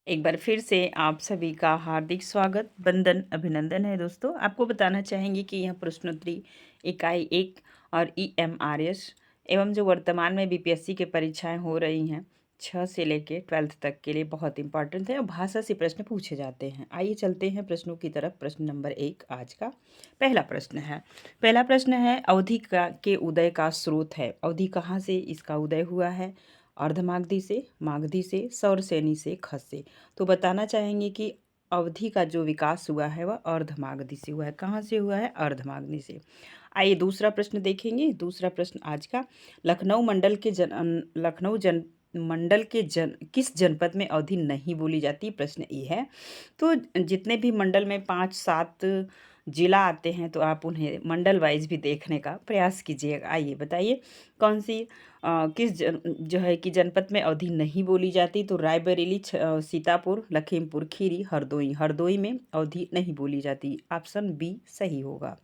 एक बार फिर से आप सभी का हार्दिक स्वागत, वंदन, अभिनंदन है दोस्तों। आपको बताना चाहेंगे कि यह प्रश्नोत्तरी इकाई 1 और ईएमआरएस एवं जो वर्तमान में बीपीएससी की परीक्षाएं हो रही हैं 6 से लेके 12th तक के लिए बहुत इंपॉर्टेंट है और भाषा से प्रश्न पूछे जाते हैं। आइए चलते हैं प्रश्नों की तरफ। प्रश्न नंबर 1 आज का पहला प्रश्न है। पहला प्रश्न है, अवधि का के उदय का स्रोत है। अवधि कहाँ से इसका उदय हुआ है? अर्धमागधी से, मागधी से, सौरसेनी से, खस से। तो बताना चाहेंगे कि अवधि का जो विकास हुआ है वह अर्धमागधी से हुआ है। कहाँ से हुआ है? अर्धमागधी से। आइए दूसरा प्रश्न देखेंगे। दूसरा प्रश्न आज का, लखनऊ जन मंडल के किस जनपद में अवधि नहीं बोली जाती? प्रश्न ये है। तो जितने भी मंडल में 5-7 जिला आते हैं तो आप उन्हें मंडल वाइज भी देखने का प्रयास कीजिएगा। आइए बताइए कौन सी जो है कि जनपद में अवधि नहीं बोली जाती? तो रायबरेली, सीतापुर, लखीमपुर खीरी, हरदोई। हरदोई में अवधि नहीं बोली जाती। ऑप्शन बी सही होगा।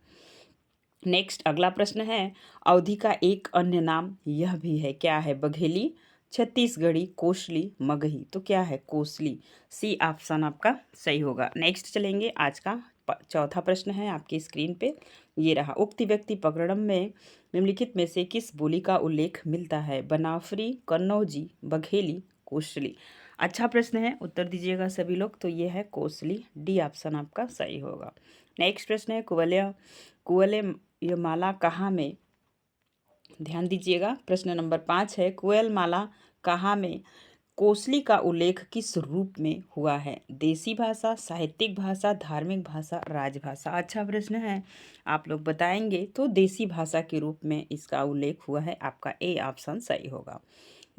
नेक्स्ट अगला प्रश्न है, अवधि का एक अन्य नाम यह भी है। क्या है? बघेली, छत्तीसगढ़ी, कोसली, मगही। तो क्या है? कोसली। सी ऑप्शन आपका सही होगा। नेक्स्ट चलेंगे। आज का चौथा प्रश्न है आपकी स्क्रीन पे, ये रहा। उक्त व्यक्ति प्रकरण में निम्नलिखित में से किस बोली का उल्लेख मिलता है? बनाफरी, कन्नौजी, बघेली, कोसली। अच्छा प्रश्न है, उत्तर दीजिएगा सभी लोग। तो ये है कोसली। डी ऑप्शन आपका सही होगा। नेक्स्ट प्रश्न है, कुवलय ये माला कहाँ में? ध्यान दीजिएगा। प्रश्न नंबर 5 है, कोयल माला कहाँ में कोसली का उल्लेख किस रूप में हुआ है? देसी भाषा, साहित्यिक भाषा, धार्मिक भाषा, राजभाषा। अच्छा प्रश्न है, आप लोग बताएंगे। तो देसी भाषा के रूप में इसका उल्लेख हुआ है। आपका ए ऑप्शन सही होगा।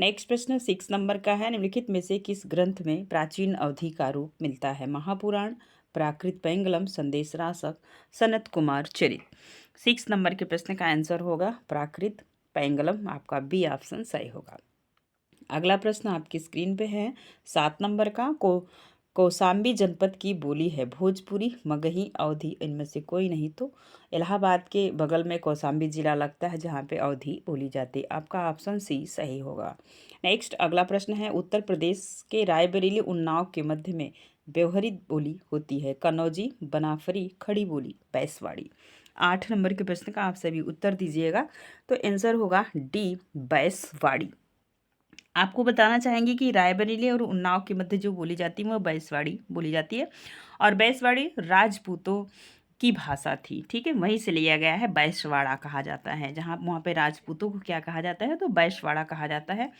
नेक्स्ट प्रश्न 6 नंबर का है, निम्नलिखित में से किस ग्रंथ में प्राचीन अवधि का रूप मिलता है? महापुराण, प्राकृत पैंगलम, संदेश रासक, सनत कुमार चरित। 6 नंबर के प्रश्न का आंसर होगा प्राकृत पैंगलम। आपका बी ऑप्शन सही होगा। अगला प्रश्न आपकी स्क्रीन पे है 7 नंबर का, कौशाम्बी जनपद की बोली है भोजपुरी, मगही, अवधी। इनमें से कोई नहीं। तो इलाहाबाद के बगल में कौशाम्बी जिला लगता है जहाँ पे अवधी बोली जाती है। आपका ऑप्शन सी सही होगा। नेक्स्ट अगला प्रश्न है, उत्तर प्रदेश के रायबरेली उन्नाव के मध्य में व्यवहारित बोली होती है? कन्नौजी, बनाफरी, खड़ी बोली, बैसवाड़ी। 8 नंबर के प्रश्न का आप सभी उत्तर दीजिएगा। तो आंसर होगा डी, बैसवाड़ी। आपको बताना चाहेंगे कि रायबरेली और उन्नाव के मध्य जो बोली जाती है वह बैसवाड़ी बोली जाती है और बैसवाड़ी राजपूतों की भाषा थी। ठीक है, वहीं से लिया गया है। बैसवाड़ा कहा जाता है जहाँ वहाँ पे राजपूतों को क्या कहा जाता है? तो बैसवाड़ा कहा जाता है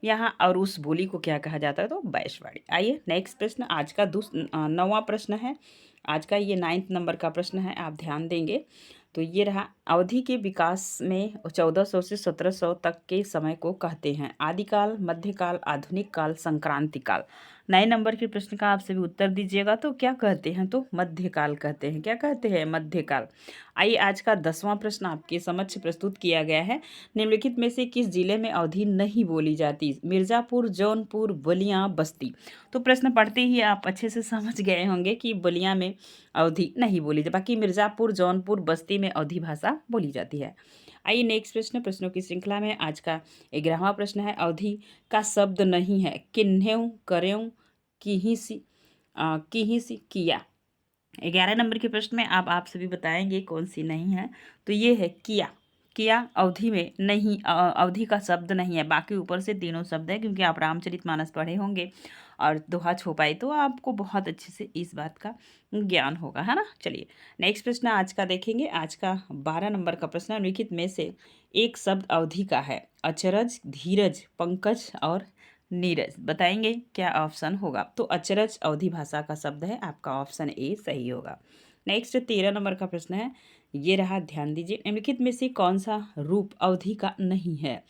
यहाँ। और उस बोली को क्या कहा जाता है? तो बैसवाड़ी। आइए नेक्स्ट प्रश्न आज का 9वां प्रश्न है। आज का ये 9th नंबर का प्रश्न है, आप ध्यान देंगे। तो ये रहा, अवधि के विकास में 1400 से 1700 तक के समय को कहते हैं? आदिकाल, मध्यकाल, आधुनिक काल, संक्रांति काल। 9 नंबर के प्रश्न का आप सभी उत्तर दीजिएगा। तो क्या कहते हैं? तो मध्यकाल कहते हैं। क्या कहते हैं? मध्यकाल। आइए आज का 10वां प्रश्न आपके समक्ष प्रस्तुत किया गया है। निम्नलिखित में से किस जिले में अवधि नहीं बोली जाती? मिर्जापुर, जौनपुर, बलिया, बस्ती। तो प्रश्न पढ़ते ही आप अच्छे से समझ गए होंगे कि बलिया में अवधि नहीं बोली जाती, बाकी मिर्जापुर, जौनपुर, बस्ती में अवधि भाषा बोली जाती है। आइए नेक्स्ट प्रश्न, प्रश्नों की श्रृंखला में आज का 11वां प्रश्न है, अवधि का शब्द नहीं है? किन्हें, करें, किहिसी, किहिसी, किया। 11 नंबर के प्रश्न में आप सभी बताएंगे कौन सी नहीं है? तो ये है किया। किया अवधि में नहीं, अवधि का शब्द नहीं है। बाकी ऊपर से तीनों शब्द है, क्योंकि आप रामचरितमानस पढ़े होंगे और दोहा छुपाई, तो आपको बहुत अच्छे से इस बात का ज्ञान होगा, है ना। चलिए नेक्स्ट प्रश्न आज का देखेंगे। आज का 12 नंबर का प्रश्न है, निम्नलिखित में से एक शब्द अवधि का है? अचरज, धीरज, पंकज और नीरज। बताएंगे क्या ऑप्शन होगा? तो अचरज अवधि भाषा का शब्द है। आपका ऑप्शन ए सही होगा। नेक्स्ट 13 नंबर का प्रश्न है, ये रहा, ध्यान दीजिए। निम्नलिखित में से कौन सा रूप अवधि का नहीं है?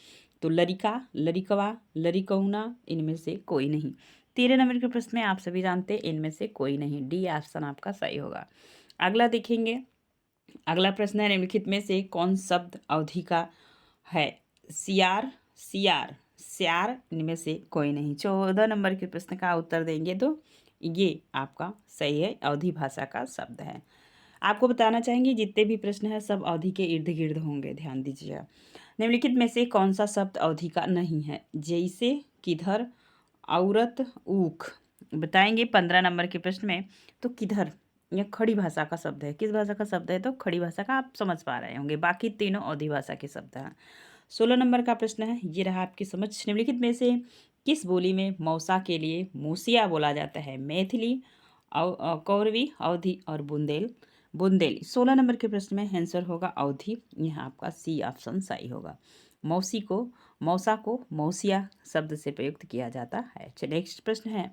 तो लरिका, लरिकवा, लरिकौना, इनमें से कोई नहीं। 13 नंबर के प्रश्न में आप सभी जानते हैं इनमें से कोई नहीं। डी ऑप्शन आपका सही होगा। अगला देखेंगे। अगला प्रश्न है, निम्नलिखित में से कौन शब्द अवधि का है? सियार, सियार, स्यार, इनमें से कोई नहीं। 14 नंबर के प्रश्न का उत्तर देंगे तो ये आपका सही है, अवधि भाषा का शब्द है। आपको बताना चाहेंगे जितने भी प्रश्न हैं सब अवधि के इर्द गिर्द होंगे, ध्यान दीजिएगा। निम्नलिखित में से कौन सा शब्द अवधि का नहीं है? जैसे, किधर, औरत, ऊख। बताएंगे 15 नंबर के प्रश्न में। तो किधर, यह खड़ी भाषा का शब्द है, किस भाषा का शब्द है, तो खड़ी भाषा का, आप समझ पा रहे होंगे, बाकी तीनों अवधी भाषा के शब्द हैं। 16 नंबर का प्रश्न है, ये रहा आपकी समझ। निम्नलिखित में से किस बोली में मौसा के लिए मूसिया बोला जाता है? मैथिली, कौरवी, अवधी और बुंदेली। 16 नंबर के प्रश्न में आंसर होगा अवधी। यहाँ आपका सी ऑप्शन सही होगा। मौसा को मौसिया शब्द से प्रयुक्त किया जाता है। चलिए नेक्स्ट प्रश्न है,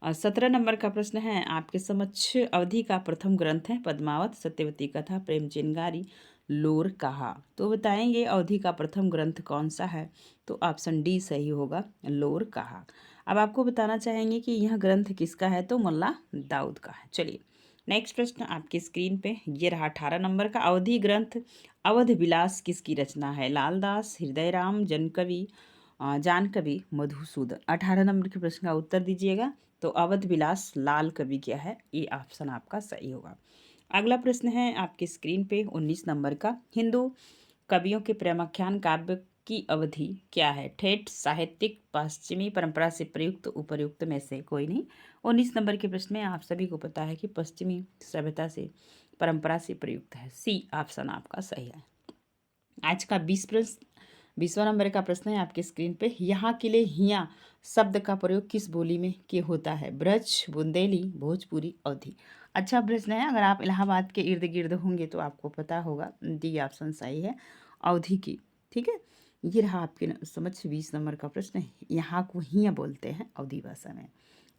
17 नंबर का प्रश्न है आपके समक्ष। अवधि का प्रथम ग्रंथ है पद्मावत, सत्यवती कथा, प्रेम चिनगारी, लोर कहा। तो बताएंगे अवधि का प्रथम ग्रंथ कौन सा है? तो ऑप्शन डी सही होगा, लोर कहा। अब आपको बताना चाहेंगे कि यह ग्रंथ किसका है? तो मुल्ला दाऊद का है। चलिए नेक्स्ट प्रश्न आपकी स्क्रीन पे ये रहा 18 नंबर का। अवधि ग्रंथ अवध विलास किसकी रचना है? लालदास, हृदयराम, जानकवि, मधुसूदन। 18 नंबर के प्रश्न का उत्तर दीजिएगा। तो अवध विलास लाल कवि क्या है? ये ऑप्शन आपका सही होगा। अगला प्रश्न है आपकी स्क्रीन पे 19 नंबर का। हिंदू कवियों के प्रेमाख्यान काव्य की अवधि क्या है? ठेठ, साहित्यिक, पश्चिमी परंपरा से प्रयुक्त, उपर्युक्त में से कोई नहीं। 19 नंबर के प्रश्न में आप सभी को पता है कि पश्चिमी सभ्यता से परंपरा से प्रयुक्त है। सी ऑप्शन आपका सही है। आज का 20वां नंबर का प्रश्न है आपके स्क्रीन पे। यहाँ के लिए हिया शब्द का प्रयोग किस बोली में के होता है? ब्रज, बुंदेली, भोजपुरी, अवधी। अच्छा प्रश्न है, अगर आप इलाहाबाद के इर्द गिर्द होंगे तो आपको पता होगा। डी ऑप्शन सही है, अवधी की। ठीक है, ये रहा आपके समझ 20 नंबर का प्रश्न है। यहाँ को हिया बोलते हैं अवधी भाषा में।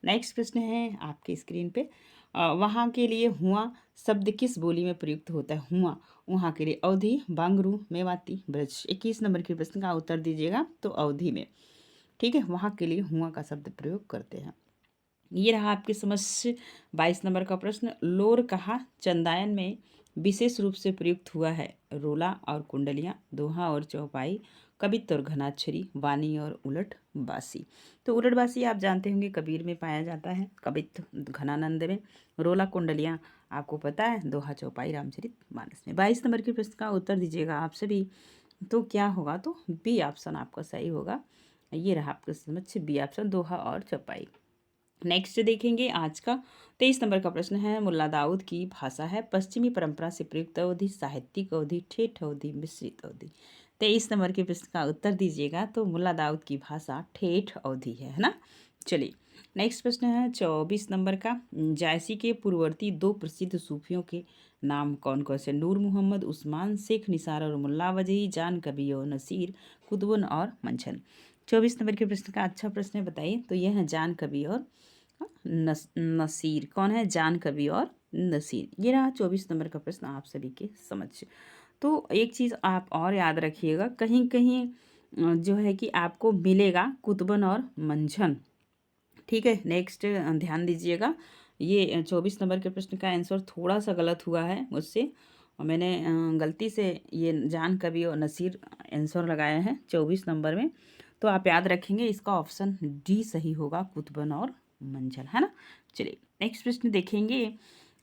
नेक्स्ट प्रश्न है आपके स्क्रीन पे, वहाँ के लिए हुआ शब्द किस बोली में प्रयुक्त होता है? हुआ वहाँ के लिए अवधी, बांगरू, मेवाती, ब्रज। 21 नंबर के प्रश्न का उत्तर दीजिएगा। तो अवधी में, ठीक है, वहाँ के लिए हुआ का शब्द प्रयोग करते हैं। ये रहा आपकी समझ 22 नंबर का प्रश्न। लोर कहा चंदायन में विशेष रूप से प्रयुक्त हुआ है? रोला और कुंडलियाँ, दोहा और चौपाई, कवित्व और घनाक्षरी, वाणी और उलट बासी। तो उलट बासी आप जानते होंगे कबीर में पाया जाता है, कवित्व घनानंद में, रोला कुंडलियाँ आपको पता है, दोहा चौपाई रामचरित मानस में। 22 नंबर के प्रश्न का उत्तर दीजिएगा आप सभी। तो क्या होगा? तो बी ऑप्शन आपका सही होगा। ये रहा आपका समझ बी ऑप्शन, दोहा और चौपाई। नेक्स्ट देखेंगे आज का 23 नंबर का प्रश्न है। मुल्ला दाऊद की भाषा है पश्चिमी परंपरा से प्रयुक्त अवधि, साहित्यिक अवधि, ठेठ अवधि, मिश्रित अवधि। 23 नंबर के प्रश्न का उत्तर दीजिएगा। तो मुल्ला दाऊद की भाषा ठेठ अवधि है ना। चलिए नेक्स्ट प्रश्न है 24 नंबर का। जायसी के पूर्ववर्ती दो प्रसिद्ध सूफियों के नाम कौन कौन से? नूर मोहम्मद, उस्मान, शेख निसार और मुल्ला वजही, जान कबी और नसीर, कुतुबन और मंछन। 24 नंबर के प्रश्न का अच्छा प्रश्न है, बताइए। तो यह है जान कबी और नसीर। कौन है? जान कवि और नसीर। ये रहा 24 नंबर का प्रश्न आप सभी के समझ। तो एक चीज़ आप और याद रखिएगा, कहीं कहीं जो है कि आपको मिलेगा कुतुबन और मंझन। ठीक है, नेक्स्ट ध्यान दीजिएगा। ये 24 नंबर के प्रश्न का आंसर थोड़ा सा गलत हुआ है मुझसे, और मैंने गलती से ये जान कवि और नसीर आंसर लगाया है 24 नंबर में। तो आप याद रखेंगे इसका ऑप्शन डी सही होगा, कुतुबन और मंझल, है ना। चलिए नेक्स्ट प्रश्न देखेंगे।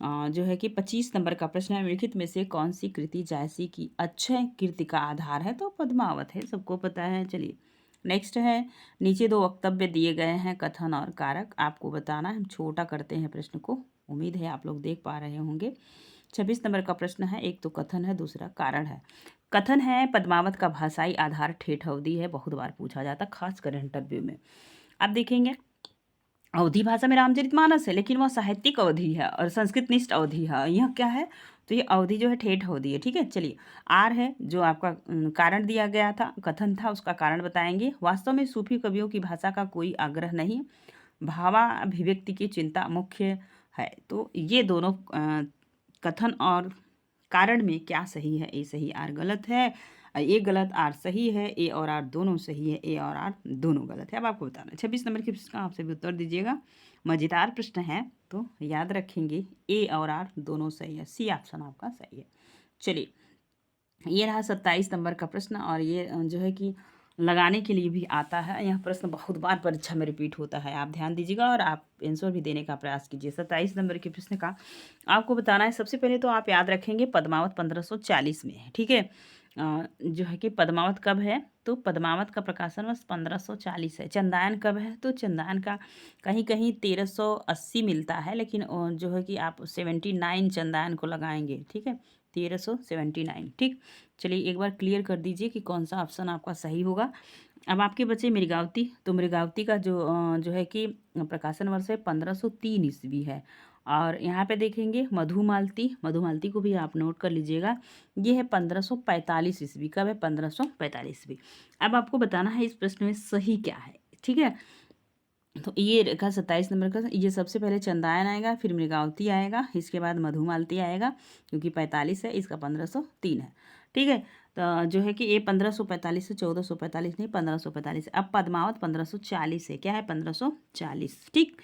जो है कि 25 नंबर का प्रश्न है। निम्नलिखित में से कौन सी कृति जायसी की अक्षय कीर्ति का आधार है? तो पद्मावत है, सबको पता है। चलिए नेक्स्ट है, नीचे दो वक्तव्य दिए गए हैं, कथन और कारक आपको बताना है। हम छोटा करते हैं प्रश्न को, उम्मीद है आप लोग देख पा रहे होंगे। 26 नंबर का प्रश्न है, एक तो कथन है, दूसरा कारण है। कथन है पद्मावत का भाषाई आधार ठेठ अवधि है, बहुत बार पूछा जाता, खासकर इंटरव्यू में। आप देखेंगे अवधी भाषा में रामचरितमानस है, लेकिन वह साहित्यिक अवधि है और संस्कृत निष्ठ अवधि है। यह क्या है? तो ये अवधि जो है ठेठ अवधि है। ठीक है, चलिए आर है जो आपका कारण दिया गया था, कथन था, उसका कारण बताएंगे। वास्तव में सूफी कवियों की भाषा का कोई आग्रह नहीं, भावाभिव्यक्ति की चिंता मुख्य है। तो ये दोनों कथन और कारण में क्या सही है? ए सही, आर गलत है। ए गलत, आर सही है। ए और आर दोनों सही है, ए और आर दोनों गलत है। अब आपको बताना 26 नंबर के प्रश्न का आपसे भी उत्तर दीजिएगा। मजेदार प्रश्न है, तो याद रखेंगे ए और आर दोनों सही है। सी ऑप्शन आपका सही है। चलिए ये रहा 27 नंबर का प्रश्न, और ये जो है कि लगाने के लिए भी आता है। यह प्रश्न बहुत बार परीक्षा में रिपीट होता है, आप ध्यान दीजिएगा और आप आंसर भी देने का प्रयास कीजिए। 27 नंबर के प्रश्न का आपको बताना है। सबसे पहले तो आप याद रखेंगे पद्मावत 1540 में है। ठीक है, जो है कि पद्मावत कब है, तो पद्मावत का प्रकाशन वर्ष 1540 है। चंदायन कब है, तो चंदायन का कहीं कहीं 1380 मिलता है, लेकिन जो है कि आप 79 चंदायन को लगाएंगे, ठीक है, 1379, ठीक। चलिए एक बार क्लियर कर दीजिए कि कौन सा ऑप्शन आपका सही होगा। अब आपके बचे मृगावती, तो मृगावती का जो है कि प्रकाशन वर्ष है 1503 ईस्वी है। और यहाँ पे देखेंगे मधुमालती, मधुमालती को भी आप नोट कर लीजिएगा, ये है 1545 ईस्वी। कब है, 1545 ईस्वी। अब आपको बताना है इस प्रश्न में सही क्या है, ठीक है। तो ये रेखा 27 नंबर का, ये सबसे पहले चंदायन आएगा, फिर मृगावती आएगा, इसके बाद मधुमालती आएगा, क्योंकि 45 है, इसका 1503 है, ठीक है। तो जो है कि ये 1545 से 1445 नहीं, 1545 है। अब पद्मावत 1540 है, क्या है, 1540, ठीक।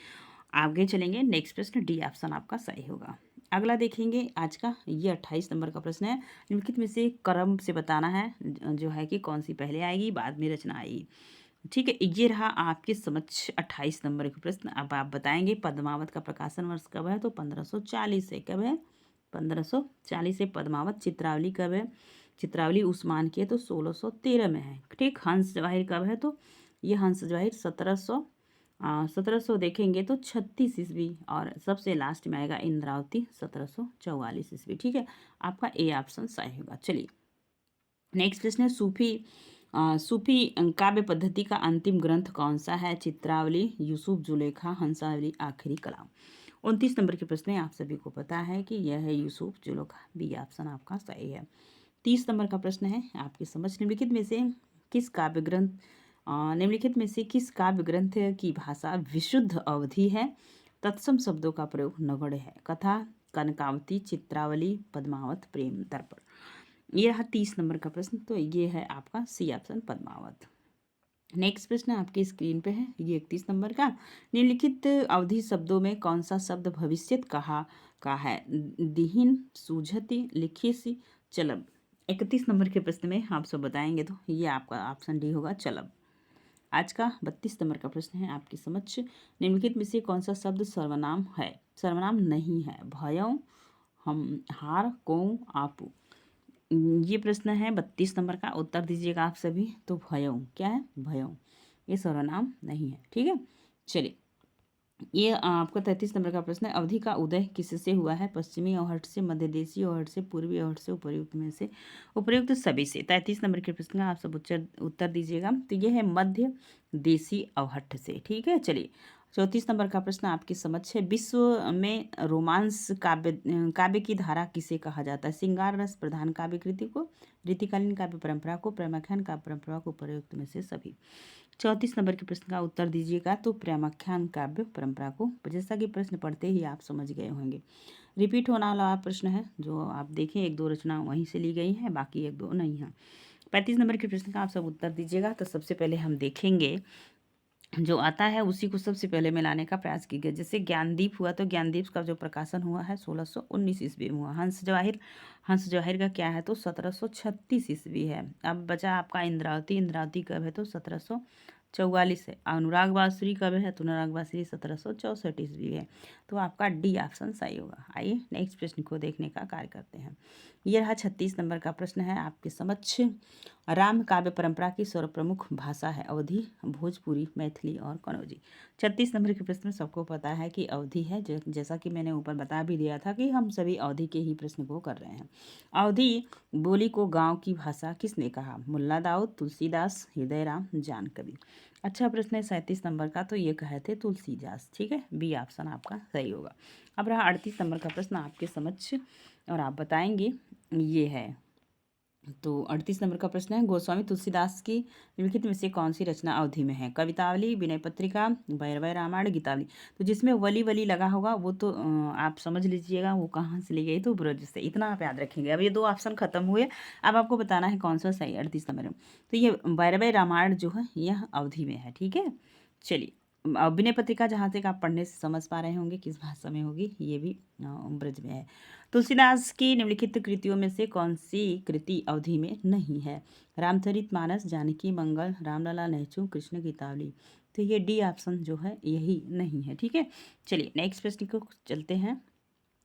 आगे चलेंगे, नेक्स्ट प्रश्न डी ऑप्शन आपका सही होगा। अगला देखेंगे आज का, ये 28 नंबर का प्रश्न है। निम्नलिखित में से क्रम से बताना है जो है कि कौन सी पहले आएगी, बाद में रचना आएगी, ठीक है। ये रहा आपके समक्ष 28 नंबर का प्रश्न। अब आप बताएंगे पद्मावत का प्रकाशन वर्ष कब है, तो 1540 है। कब है, 1540 से। पद्मावत। चित्रावली कब है, चित्रावली उस्मान की है, तो 1613 में है, ठीक। हंस जवाहिर कब है, तो ये हंस जवाहिर 1700 देखेंगे तो 36 ईस्वी। और सबसे लास्ट में आएगा इंद्रावती 1744 ईस्वी, ठीक है। आपका ए ऑप्शन सही होगा। चलिए नेक्स्ट प्रश्न है, सूफी काव्य पद्धति का अंतिम ग्रंथ कौन सा है। चित्रावली, यूसुफ जुलेखा, हंसावली, आखिरी कलाम। 29 नंबर के प्रश्न है, आप सभी को पता है कि यह है यूसुफ जुलेखा, बी ऑप्शन आपका सही है। 30 नंबर का प्रश्न है आपकी समझ, निम्नलिखित में से किस काव्य ग्रंथ की भाषा विशुद्ध अवधि है। तत्सम शब्दों का प्रयोग नगण्य है। कथा, कनकावती, चित्रावली, पद्मावत, प्रेम दर्पण। ये रहा 30 नंबर का प्रश्न, तो ये है आपका सी ऑप्शन पद्मावत। नेक्स्ट प्रश्न आपकी स्क्रीन पे है, ये 31 नंबर का। निम्नलिखित अवधि शब्दों में कौन सा शब्द भविष्यत कहा का है। दिहिन, सूझती, लिखिसी, चलब। 31 नंबर के प्रश्न में आप सब बताएंगे, तो ये आपका ऑप्शन डी होगा, चलब। आज का 32 नंबर का प्रश्न है आपकी समक्ष, निम्नलिखित में से कौन सा शब्द सर्वनाम है। सर्वनाम नहीं है। भयं, हम, हार, को, आपू। ये प्रश्न है 32 नंबर का, उत्तर दीजिएगा आप सभी। तो भयं, क्या है, भयं, ये सर्वनाम नहीं है, ठीक है। चलिए ये आपका 33 नंबर का प्रश्न है, अवधि का उदय किससे हुआ है। पश्चिमी अवहट से, मध्य देशी अवहट से, पूर्वी अवहट से, उपर्युक्त में से, उपर्युक्त सभी से। 33 नंबर के प्रश्न का आप सब उत्तर दीजिएगा। तो ये है मध्य देशी अवहट से, ठीक है। चलिए 34 नंबर का प्रश्न आपकी समझ है, विश्व में रोमांस काव्य की धारा किसे कहा जाता है। श्रृंगार रस प्रधान काव्य कृति को, रीतिकालीन काव्य परंपरा को, प्रेमाख्यान काव्य परंपरा को, उपर्युक्त में से सभी। 34 नंबर के प्रश्न का उत्तर दीजिएगा। तो प्रेमाख्यान काव्य परंपरा को, जैसा कि प्रश्न पढ़ते ही आप समझ गए होंगे। रिपीट होने वाला प्रश्न है, जो आप देखें 1-2 रचना वहीं से ली गई है, बाकी 1-2 नहीं है। 35 नंबर के प्रश्न का आप सब उत्तर दीजिएगा। तो सबसे पहले हम देखेंगे, जो आता है उसी को सबसे पहले मिलाने का प्रयास किया गया। जैसे ज्ञानदीप हुआ, तो ज्ञानदीप का जो प्रकाशन हुआ है 1619 ईस्वी में हुआ। हंस जवाहिर का क्या है, तो 1736 ईस्वी है। अब बचा आपका इंद्रावती, इंद्रावती कब है, तो 1744 है। अनुराग बांसुरी कब है, तो अनुराग बांसुरी 1764 ईस्वी है। तो आपका डी ऑप्शन सही होगा। आइए नेक्स्ट प्रश्न को देखने का कार्य करते हैं। यह रहा 36 नंबर का प्रश्न है आपके समक्ष, राम काव्य परंपरा की सर्वप्रमुख भाषा है। अवधी, भोजपुरी, मैथिली और कनौजी। 36 नंबर के प्रश्न में सबको पता है कि अवधी है, जैसा कि मैंने ऊपर बता भी दिया था कि हम सभी अवधी के ही प्रश्न को कर रहे हैं। अवधी बोली को गांव की भाषा किसने कहा। मुल्ला दाऊद, तुलसीदास, हृदयराम, जान कवि। अच्छा प्रश्न है 37 नंबर का, तो ये कहे थे तुलसीदास, ठीक है। बी ऑप्शन आपका सही होगा। अब रहा 38 नंबर का प्रश्न आपके समक्ष, और आप बताएंगे, ये है। तो 38 नंबर का प्रश्न है, गोस्वामी तुलसीदास की निम्नलिखित में से कौन सी रचना अवधि में है। कवितावली, विनय पत्रिका, भैरव रामायण, गीतावली। तो जिसमें वली वली लगा होगा वो तो आप समझ लीजिएगा वो कहाँ से ली गई, तो ब्रज से। इतना आप याद रखेंगे। अब ये 2 ऑप्शन खत्म हुए, अब आपको बताना है कौन सा सही 38 नंबर में। तो ये भैरव रामायण जो है यह अवधि में है, ठीक है। चलिए विनय पत्रिका जहाँ तक आप पढ़ने से समझ पा रहे होंगे किस भाषा में होगी, ये भी ब्रज में है। तुलसीदास की निम्नलिखित कृतियों में से कौन सी कृति अवधि में नहीं है। रामचरितमानस, जानकी मंगल, रामलला, लहचू, कृष्ण गीतावली। तो ये डी ऑप्शन जो है यही नहीं है, ठीक है। चलिए नेक्स्ट प्रश्न को चलते हैं।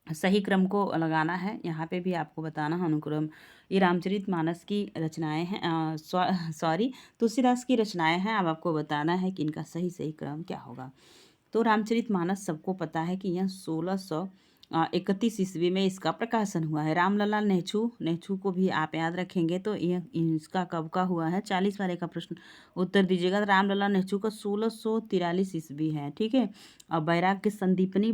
सही क्रम को लगाना है। यहाँ पे भी आपको बताना है अनुक्रम। ये रामचरितमानस की रचनाएँ हैं, सॉरी, तुलसीदास की रचनाएँ हैं। अब आपको बताना है कि इनका सही सही क्रम क्या होगा। तो रामचरितमानस सबको पता है कि यह 1631 ईस्वी में इसका प्रकाशन हुआ है। रामलला नेहरू नेहरू को भी आप याद रखेंगे तो यह इसका कब का हुआ है, 40 वाले का प्रश्न उत्तर दीजिएगा। तो रामलला नेहरू का 1643 ईस्वी है, ठीक है। और बैरागी संदीपनी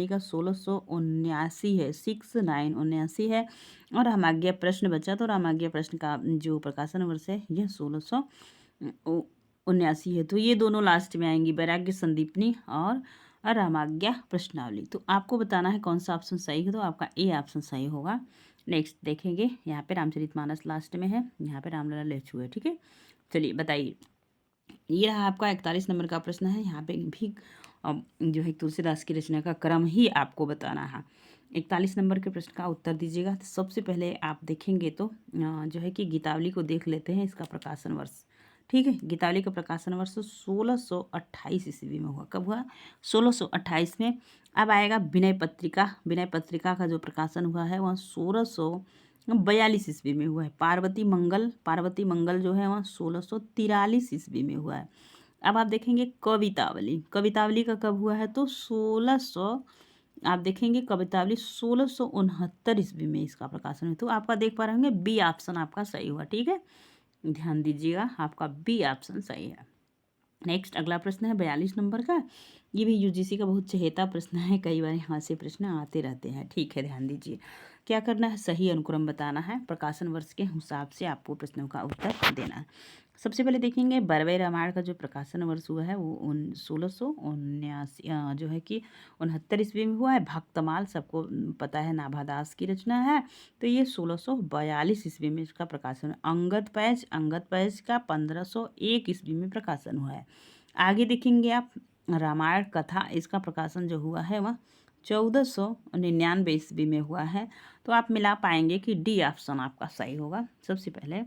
का 1679 है, 6979 है। और रामाज्ञा प्रश्न बचा, तो रामाज्ञा प्रश्न का जो प्रकाशन वर्ष है यह 1679 है। तो ये दोनों लास्ट में आएंगी, वैराग्य संदीपनी और रामाज्ञा प्रश्नावली। तो आपको बताना है कौन सा ऑप्शन सही है, तो आपका ए ऑप्शन सही होगा। नेक्स्ट देखेंगे, यहाँ पे रामचरितमानस लास्ट में है, यहाँ पे रामलला नेहरू है, ठीक है। चलिए बताइए, ये रहा आपका 41 नंबर का प्रश्न है। यहाँ पे भी जो है तुलसीदास की रचना का क्रम ही आपको बताना है। 41 नंबर के प्रश्न का उत्तर दीजिएगा। तो सबसे पहले आप देखेंगे तो जो है कि गीतावली को देख लेते हैं, इसका प्रकाशन वर्ष, ठीक है। गीतावली का प्रकाशन वर्ष 1628 ईस्वी में हुआ। कब हुआ? 1628 में। अब आएगा विनय पत्रिका। विनय पत्रिका का जो प्रकाशन हुआ है वह 1642 ईस्वी में हुआ है। पार्वती मंगल जो है वह 1643 ईस्वी में हुआ है। अब आप देखेंगे कवितावली। कवितावली का कब हुआ है? तो 1600, आप देखेंगे कवितावली 1669 ईस्वी में इसका प्रकाशन है। तो आपका देख पा रहे होंगे बी ऑप्शन आपका सही हुआ, ठीक है। ध्यान दीजिएगा, आपका बी ऑप्शन सही है। नेक्स्ट अगला प्रश्न है 42 नंबर का। ये भी यूजीसी का बहुत चहेता प्रश्न है, कई बार यहाँ से प्रश्न आते रहते हैं, ठीक है। ध्यान दीजिए, क्या करना है, सही अनुक्रम बताना है, प्रकाशन वर्ष के हिसाब से आपको प्रश्नों का उत्तर देना है। सबसे पहले देखेंगे बरवे रामायण का जो प्रकाशन वर्ष हुआ है वो 1679 जो है कि 69 ईस्वी में हुआ है। भक्तमाल सबको पता है, नाभादास की रचना है। तो ये 1642 ईस्वी में इसका प्रकाशन है। अंगद पैज का 1501 ईस्वी में प्रकाशन हुआ है। आगे देखेंगे आप रामायण कथा, इसका प्रकाशन जो हुआ है वह 1499 ईस्वी में हुआ है। तो आप मिला पाएंगे कि डी ऑप्शन आपका सही होगा। सबसे पहले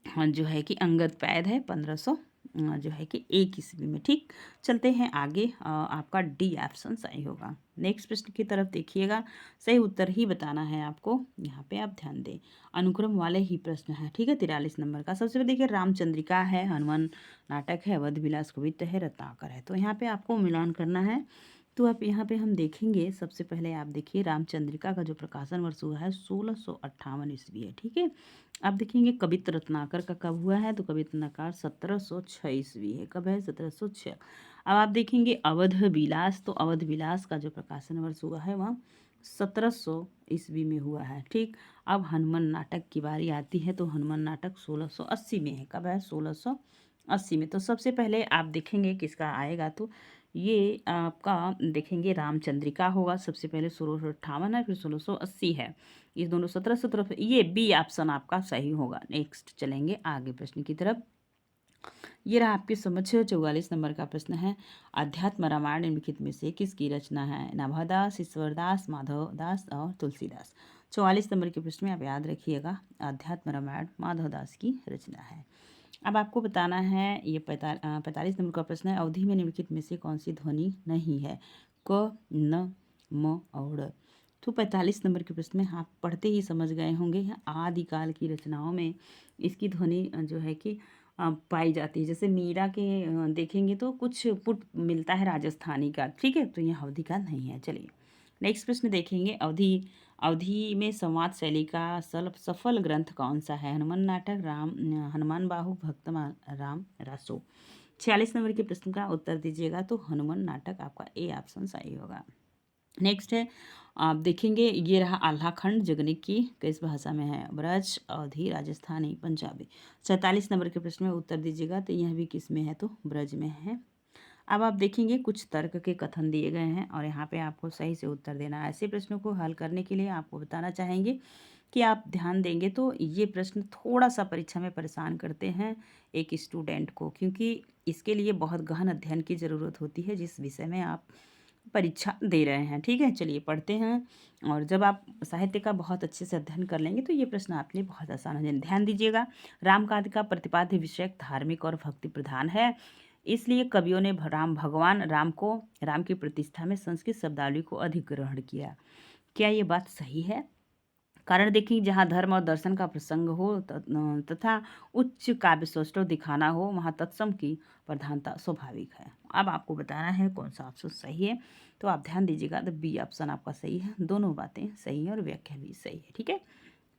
जो है कि अंगद पैद है 1500 जो है कि 1 ईस्वी में, ठीक। चलते हैं आगे, आपका डी ऑप्शन सही होगा। नेक्स्ट प्रश्न की तरफ देखिएगा, सही उत्तर ही बताना है आपको। यहाँ पे आप ध्यान दें, अनुक्रम वाले ही प्रश्न है, ठीक है। 43 नंबर का सबसे पहले देखिए, रामचंद्रिका है, हनुमान नाटक है, अवध विलास कवित्त है, रत्नाकर है। तो यहाँ पे आपको मिलान करना है। तो आप यहाँ पे हम देखेंगे, सबसे पहले आप देखिए रामचंद्रिका का जो प्रकाशन वर्ष हुआ है 1658 ईस्वी है, ठीक है। आप देखेंगे कवित्त रत्नाकर का कब हुआ है, तो कवित्त रत्नाकर 1706 ईस्वी है। कब है? 1706। अब आप देखेंगे अवध विलास, तो अवध विलास का जो प्रकाशन वर्ष हुआ है वह 1700 ईस्वी में हुआ है, ठीक। अब हनुमान नाटक की बारी आती है, तो हनुमान नाटक 1680 में है। कब है? 1680 में। तो सबसे पहले आप देखेंगे किसका आएगा, तो ये आपका देखेंगे रामचंद्रिका होगा। सबसे पहले 1658 है, फिर 1680 है। ये दोनों 1717, ये बी ऑप्शन आपका सही होगा। नेक्स्ट चलेंगे आगे प्रश्न की तरफ। ये रहा आपके समझ 44 नंबर का प्रश्न है, अध्यात्म रामायण निम्नलिखित में से किसकी रचना है? नाभादास, ईश्वरदास, माधवदास और तुलसीदास। 44 नंबर के प्रश्न में आप याद रखिएगा, अध्यात्म रामायण माधवदास की रचना है। अब आपको बताना है, ये 45 नंबर का प्रश्न है, अवधि में निम्नलिखित में से कौन सी ध्वनि नहीं है? क, न, म और ड़। तो 45 नंबर के प्रश्न में आप पढ़ते ही समझ गए होंगे, आदिकाल की रचनाओं में इसकी ध्वनि जो है कि पाई जाती है। जैसे मीरा के देखेंगे तो कुछ पुट मिलता है राजस्थानी का, ठीक है। तो यह अवधि का नहीं है। चलिए नेक्स्ट प्रश्न देखेंगे, अवधि अवधि में संवाद शैली का सफल ग्रंथ कौन सा है? हनुमान नाटक, हनुमान बाहु, भक्तमाल, राम रसो। 46 नंबर के प्रश्न का उत्तर दीजिएगा, तो हनुमान नाटक आपका ए ऑप्शन सही होगा। नेक्स्ट है, आप देखेंगे ये रहा आल्हा खंड जगनिक की किस भाषा में है? ब्रज, अवधी, राजस्थानी, पंजाबी। 47 नंबर के प्रश्न में उत्तर दीजिएगा, तो यह भी किस में है? तो ब्रज में है। अब आप देखेंगे कुछ तर्क के कथन दिए गए हैं और यहाँ पे आपको सही से उत्तर देना है। ऐसे प्रश्नों को हल करने के लिए आपको बताना चाहेंगे कि आप ध्यान देंगे तो ये प्रश्न थोड़ा सा परीक्षा में परेशान करते हैं एक स्टूडेंट को, क्योंकि इसके लिए बहुत गहन अध्ययन की ज़रूरत होती है जिस विषय में आप परीक्षा दे रहे हैं, ठीक है। चलिए पढ़ते हैं, और जब आप साहित्य का बहुत अच्छे से अध्ययन कर लेंगे तो ये प्रश्न आपके लिए बहुत आसान हो जाए। ध्यान दीजिएगा, रामकाज का प्रतिपाद्य विषय धार्मिक और भक्ति प्रधान है। इसलिए कवियों ने भगवान राम की प्रतिष्ठा में संस्कृत शब्दावली को अधिक ग्रहण किया। क्या ये बात सही है? कारण देखिए, जहाँ धर्म और दर्शन का प्रसंग हो तथा उच्च काव्य सौष्ठव दिखाना हो, वहाँ तत्सम की प्रधानता स्वाभाविक है। अब आपको बताना है कौन सा ऑप्शन सही है, तो आप ध्यान दीजिएगा। तो बी ऑप्शन आपका सही है, दोनों बातें सही हैं और व्याख्या भी सही है। ठीक है,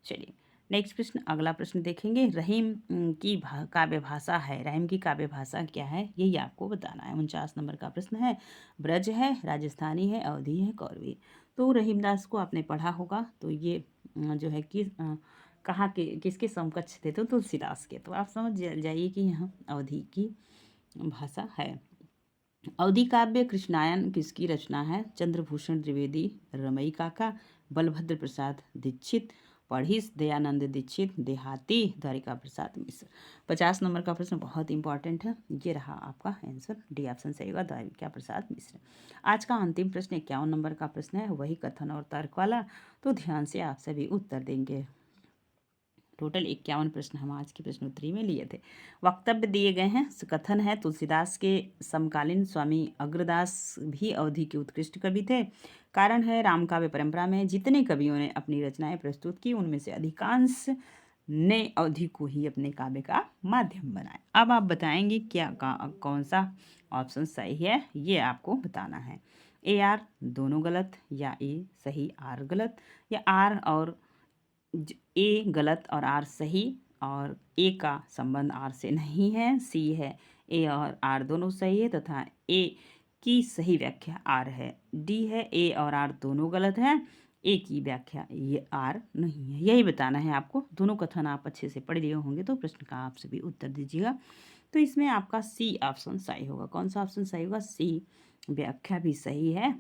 चलिए नेक्स्ट प्रश्न, अगला प्रश्न देखेंगे। रहीम की काव्य भाषा है, रहीम की काव्य भाषा क्या है, यही आपको बताना है। 49 नंबर का प्रश्न है। ब्रज है, राजस्थानी है, अवधी है, कौरवी। तो रहीमदास को आपने पढ़ा होगा, तो ये जो है कि कहाँ के किसके समकक्ष थे, तो तुलसीदास के। तो आप समझ जाइए कि यहाँ अवधी की भाषा है। अवधी काव्य कृष्णायन किसकी रचना है? चंद्रभूषण द्विवेदी, रमई काका, बलभद्र प्रसाद दीक्षित, पढ़िस दयानंद दीक्षित, देहाती द्वारिका प्रसाद मिश्र। 50 नंबर का प्रश्न बहुत इंपॉर्टेंट है, ये रहा आपका आंसर, डी ऑप्शन सही होगा, द्वारिका प्रसाद मिश्र। आज का अंतिम प्रश्न 51 नंबर का प्रश्न है, वही कथन और तर्क वाला, तो ध्यान से आप सभी उत्तर देंगे। टोटल 51 प्रश्न हम आज की प्रश्नोत्तरी में लिए थे। वक्तव्य दिए गए हैं। कथन है, तुलसीदास के समकालीन स्वामी अग्रदास भी अवधि के उत्कृष्ट कवि थे। कारण है, रामकाव्य परंपरा में जितने कवियों ने अपनी रचनाएं प्रस्तुत की, उनमें से अधिकांश ने अवधि को ही अपने काव्य का माध्यम बनाया। अब आप बताएंगे क्या कौन सा ऑप्शन सही है, ये आपको बताना है। ए आर दोनों गलत, या ए सही आर गलत, या आर और ए गलत और आर सही, और ए का संबंध आर से नहीं है। सी है ए और आर दोनों सही है तथा ए की सही व्याख्या आर है। डी है ए और आर दोनों गलत है, ए की व्याख्या ये आर नहीं है। यही बताना है आपको। दोनों कथन आप अच्छे से पढ़ लिए होंगे, तो प्रश्न का आप सभी उत्तर दीजिएगा। तो इसमें आपका सी ऑप्शन सही होगा। कौन सा ऑप्शन सही होगा? सी, व्याख्या भी सही है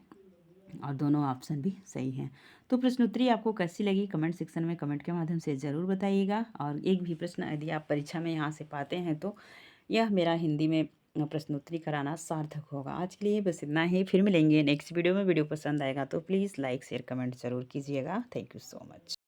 और दोनों ऑप्शन भी सही हैं। तो प्रश्नोत्तरी आपको कैसी लगी, कमेंट सेक्शन में कमेंट के माध्यम से ज़रूर बताइएगा। और एक भी प्रश्न यदि आप परीक्षा में यहाँ से पाते हैं, तो यह मेरा हिंदी में प्रश्नोत्तरी कराना सार्थक होगा। आज के लिए बस इतना ही, फिर मिलेंगे नेक्स्ट वीडियो में। वीडियो पसंद आएगा तो प्लीज़ लाइक शेयर कमेंट ज़रूर कीजिएगा। Thank you so much.